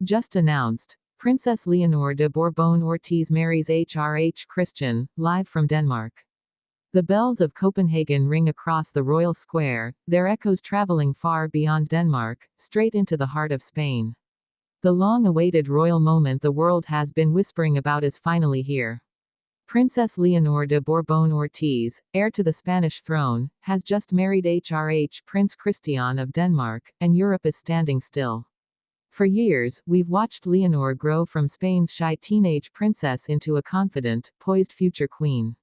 Just announced. Princess Leonor de Borbon Ortiz marries HRH Christian, live from Denmark. The bells of Copenhagen ring across the royal square, their echoes traveling far beyond Denmark, straight into the heart of Spain. The long-awaited royal moment the world has been whispering about is finally here. Princess Leonor de Borbon Ortiz, heir to the Spanish throne, has just married HRH Prince Christian of Denmark, and Europe is standing still. For years, we've watched Leonor grow from Spain's shy teenage princess into a confident, poised future queen.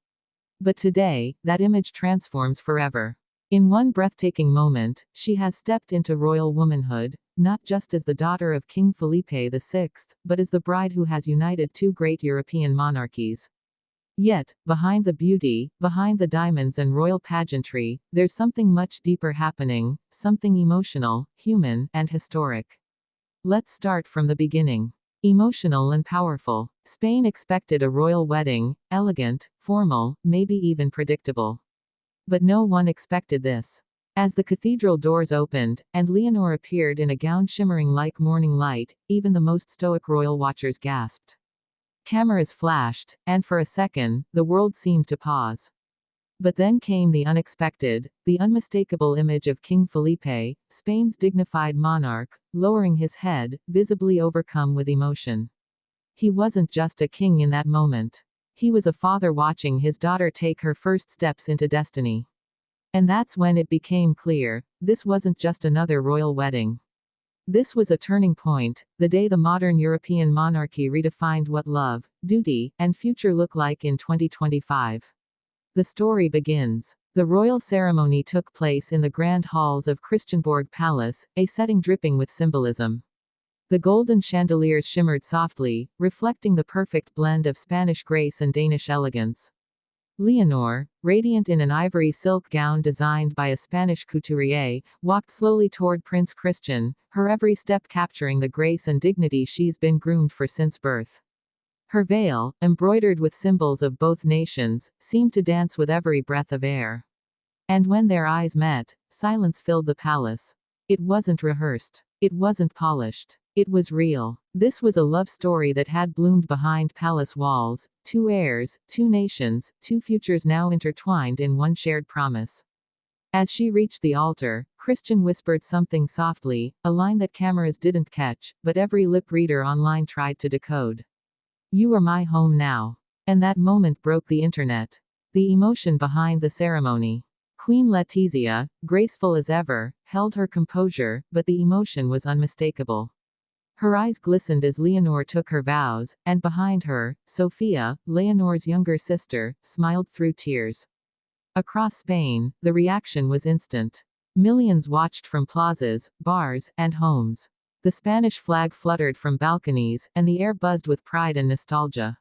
But today, that image transforms forever. In one breathtaking moment, she has stepped into royal womanhood, not just as the daughter of King Felipe VI, but as the bride who has united two great European monarchies. Yet, behind the beauty, behind the diamonds and royal pageantry, there's something much deeper happening, something emotional, human, and historic. Let's start from the beginning. Emotional and powerful. Spain expected a royal wedding, elegant, formal, maybe even predictable. But no one expected this. As the cathedral doors opened, and Leonor appeared in a gown shimmering like morning light, even the most stoic royal watchers gasped. Cameras flashed, and for a second, the world seemed to pause. But then came the unexpected, the unmistakable image of King Felipe, Spain's dignified monarch, lowering his head, visibly overcome with emotion. He wasn't just a king in that moment. He was a father watching his daughter take her first steps into destiny. And that's when it became clear, this wasn't just another royal wedding. This was a turning point, the day the modern European monarchy redefined what love, duty, and future look like in 2025. The story begins. The royal ceremony took place in the grand halls of Christiansborg Palace, a setting dripping with symbolism. The golden chandeliers shimmered softly, reflecting the perfect blend of Spanish grace and Danish elegance. Leonor, radiant in an ivory silk gown designed by a Spanish couturier, walked slowly toward Prince Christian, her every step capturing the grace and dignity she's been groomed for since birth. Her veil, embroidered with symbols of both nations, seemed to dance with every breath of air. And when their eyes met, silence filled the palace. It wasn't rehearsed. It wasn't polished. It was real. This was a love story that had bloomed behind palace walls, two heirs, two nations, two futures now intertwined in one shared promise. As she reached the altar, Christian whispered something softly, a line that cameras didn't catch, but every lip reader online tried to decode. "You are my home now." And that moment broke the internet. The emotion behind the ceremony. Queen Letizia, graceful as ever, held her composure, but the emotion was unmistakable. Her eyes glistened as Leonor took her vows, and behind her, Sofia, Leonor's younger sister, smiled through tears. Across Spain, the reaction was instant. Millions watched from plazas, bars, and homes. The Spanish flag fluttered from balconies, and the air buzzed with pride and nostalgia.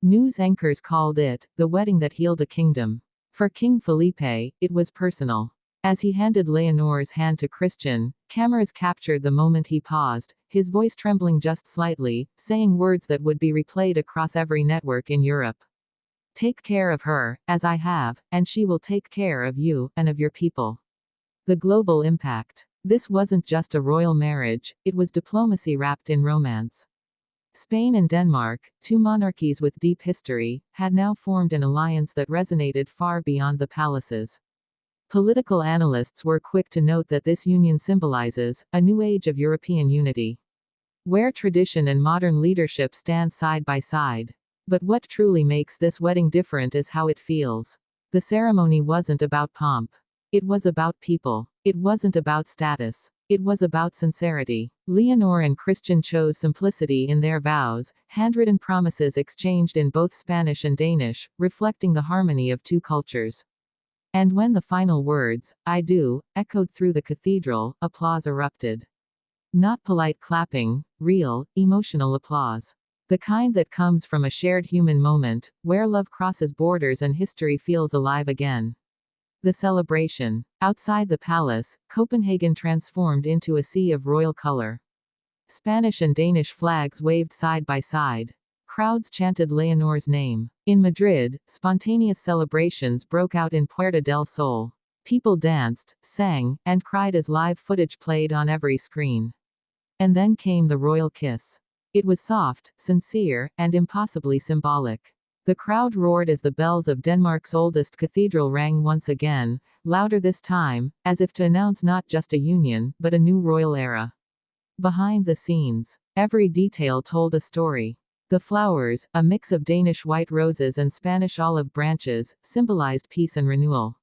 News anchors called it the wedding that healed a kingdom. For King Felipe, it was personal. As he handed Leonor's hand to Christian, cameras captured the moment he paused, his voice trembling just slightly, saying words that would be replayed across every network in Europe. "Take care of her, as I have, and she will take care of you, and of your people." The global impact. This wasn't just a royal marriage, it was diplomacy wrapped in romance. Spain and Denmark, two monarchies with deep history, had now formed an alliance that resonated far beyond the palaces. Political analysts were quick to note that this union symbolizes a new age of European unity, where tradition and modern leadership stand side by side. But what truly makes this wedding different is how it feels. The ceremony wasn't about pomp. It was about people. It wasn't about status. It was about sincerity. Leonor and Christian chose simplicity in their vows, handwritten promises exchanged in both Spanish and Danish, reflecting the harmony of two cultures. And when the final words, "I do," echoed through the cathedral, applause erupted. Not polite clapping, real, emotional applause. The kind that comes from a shared human moment, where love crosses borders and history feels alive again. The celebration. Outside the palace, Copenhagen transformed into a sea of royal color. Spanish and Danish flags waved side by side. Crowds chanted Leonor's name. In Madrid, spontaneous celebrations broke out in Puerta del Sol. People danced, sang, and cried as live footage played on every screen. And then came the royal kiss. It was soft, sincere, and impossibly symbolic. The crowd roared as the bells of Denmark's oldest cathedral rang once again, louder this time, as if to announce not just a union, but a new royal era. Behind the scenes, every detail told a story. The flowers, a mix of Danish white roses and Spanish olive branches, symbolized peace and renewal.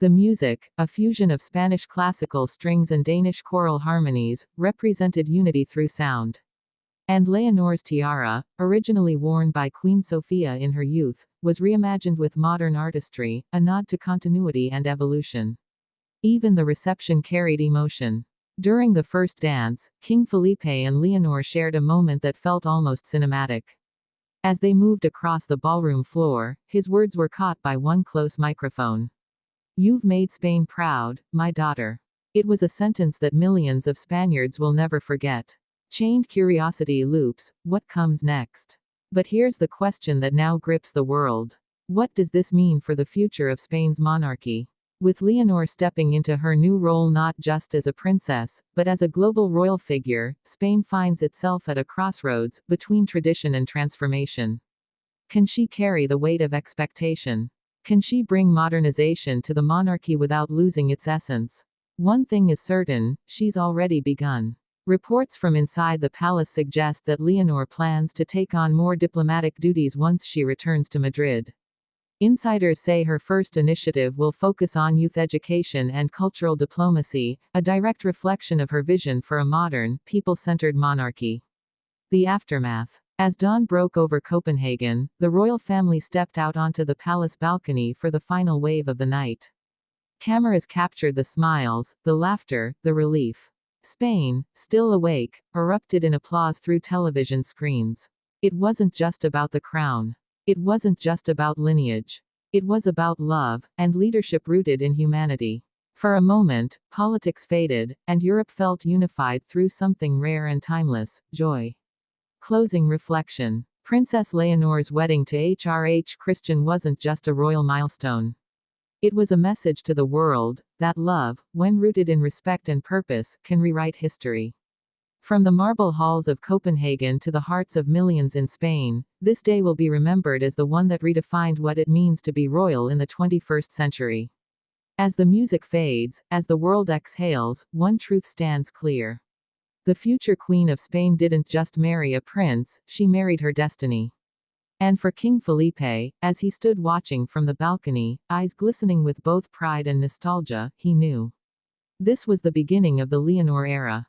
The music, a fusion of Spanish classical strings and Danish choral harmonies, represented unity through sound. And Leonor's tiara, originally worn by Queen Sophia in her youth, was reimagined with modern artistry, a nod to continuity and evolution. Even the reception carried emotion. During the first dance, King Felipe and Leonor shared a moment that felt almost cinematic. As they moved across the ballroom floor, his words were caught by one close microphone. "You've made Spain proud, my daughter." It was a sentence that millions of Spaniards will never forget. Chained curiosity loops, what comes next? But here's the question that now grips the world. What does this mean for the future of Spain's monarchy? With Leonor stepping into her new role not just as a princess, but as a global royal figure, Spain finds itself at a crossroads, between tradition and transformation. Can she carry the weight of expectation? Can she bring modernization to the monarchy without losing its essence? One thing is certain, she's already begun. Reports from inside the palace suggest that Leonor plans to take on more diplomatic duties once she returns to Madrid. Insiders say her first initiative will focus on youth education and cultural diplomacy, a direct reflection of her vision for a modern, people-centered monarchy. The aftermath. As dawn broke over Copenhagen, the royal family stepped out onto the palace balcony for the final wave of the night. Cameras captured the smiles, the laughter, the relief. Spain, still awake, erupted in applause through television screens. It wasn't just about the crown. It wasn't just about lineage. It was about love, and leadership rooted in humanity. For a moment, politics faded, and Europe felt unified through something rare and timeless, joy. Closing reflection. Princess Leonor's wedding to HRH Christian wasn't just a royal milestone. It was a message to the world that love, when rooted in respect and purpose, can rewrite history. From the marble halls of Copenhagen to the hearts of millions in Spain, this day will be remembered as the one that redefined what it means to be royal in the 21st century. As the music fades, as the world exhales, one truth stands clear. The future Queen of Spain didn't just marry a prince, she married her destiny. And for King Felipe, as he stood watching from the balcony, eyes glistening with both pride and nostalgia, he knew. This was the beginning of the Leonor era.